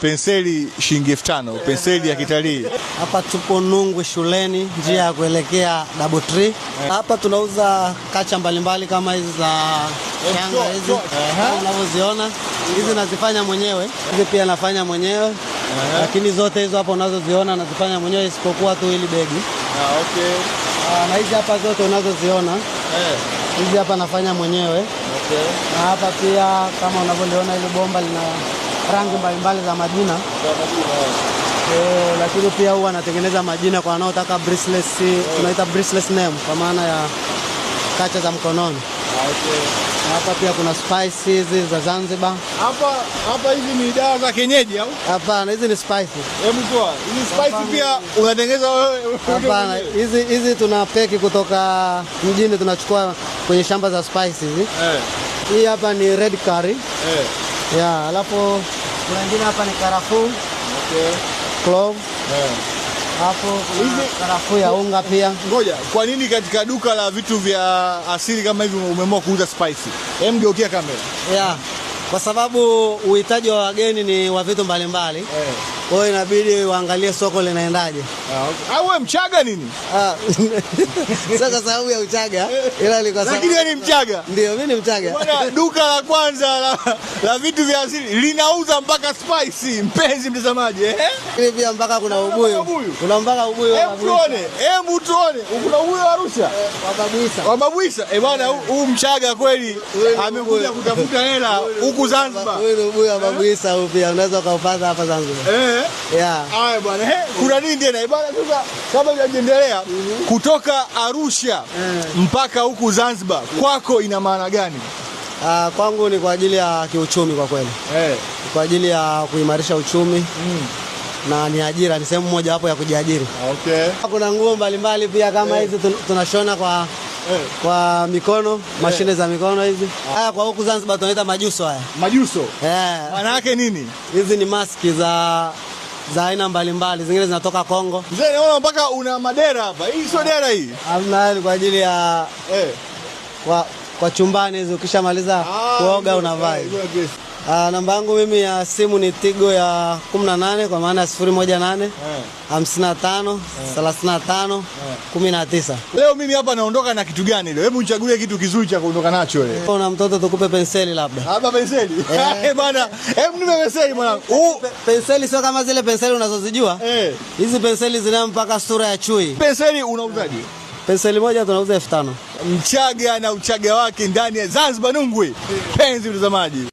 penseli shilingi 5,000, penseli ya kitalii. Hapa tupo Nungwi shuleni, njia ya kuelekea Double Tree. Hapa tunauza kacha mbalimbali kama hizi za shanga hizi. Unavyoziona, hizi nazifanya mwenyewe. Hizi pia nafanya mwenyewe. Lakini zote hizo hapa unazoziona nazifanya mwenyewe isipokuwa tu hili begi. Okay. Na hizi hapa zote unazoziona. Hizi hapa nafanya mwenyewe. Okay. Na hapa pia kama unavyoliona ile bomba lina rangi mbalimbali za majina. Lakini pia huwa anatengeneza majina kwa wanaotaka bracelets, tunaita bracelet name kwa maana ya kacha za mkononi. Okay. Na hapa pia kuna spices hizi za Zanzibar. Hapa hizi ni dawa za kienyeji au? Hapana, hizi ni spices. Hebu toa. Hizi spices pia unatengeneza wewe? Hapana, hizi tunapeki kutoka mjini, tunachukua kwenye shamba za spices hizi. Hii hapa ni red curry. Alafu kuna nyingine hapa ni karafuu. Okay. Clove. Hapo hizi karafuu ya unga pia. Ngoja, kwa nini katika duka la vitu vya asili kama hivi umeamua kuuza spice? Geukia kamera. Kwa sababu uhitaji wa wageni ni wa vitu mbalimbali. Kwa hiyo inabidi uangalie soko linaendaje. Au wewe Mchaga nini? Sasa sababu ya Uchaga, ila ni kwa sababu. Lakini wewe ni Mchaga? Ndio, mimi ni Mchaga. Bwana, duka la kwanza la vitu vya asili linauza mpaka spice, mpenzi mtazamaji, Ili pia mpaka kuna ubuyu. Kuna mpaka ubuyu. Hebu tuone. Kuna ubuyu wa Arusha? Wa Mabwisa. Bwana, huu Mchaga kweli amekuja kutafuta hela huku Zanzibar. Huyu ubuyu wa Mabwisa pia unaweza kuupata hapa Zanzibar. Haya bwana, kuna nini tena? Bwana, sasa kama hujaendelea kutoka Arusha mpaka huku Zanzibar, kwako ina maana gani? Kwangu ni kwa ajili ya kiuchumi kwa kweli. Kwa ajili ya kuimarisha uchumi. Na ni ajira, ni sehemu moja hapo ya kujiajiri. Okay. Kuna nguo mbalimbali pia kama hizi tunashona kwa mikono, mashine za mikono hizi. Haya kwa huku Zanzibar tunaita majuso haya. Majuso? Maana yake nini? Hizi ni maski za aina mbalimbali, zingine zinatoka Kongo. Mzee, naona mpaka una madera hapa. Hii sio dera hii? Hamna, kwa ajili ya kwa chumbani hizo, ukishamaliza kuoga unavaa. Namba yangu mimi ya simu ni Tigo ya 18 kwa maana 018 55 35 19. Leo mimi hapa naondoka na kitu gani leo? Hebu nichagulie kitu kizuri cha kuondoka nacho leo. Una mtoto tukupe penseli labda. Hapa penseli? Bwana, hebu nipe penseli mwanangu. Penseli sio kama zile penseli unazozijua. Hizi penseli zina mpaka sura ya chui. Penseli unauzaje? Penseli moja tunauza 5,000. Mchaga na Uchaga wake ndani ya Zanzibar Nungwi. Penzi mtazamaji.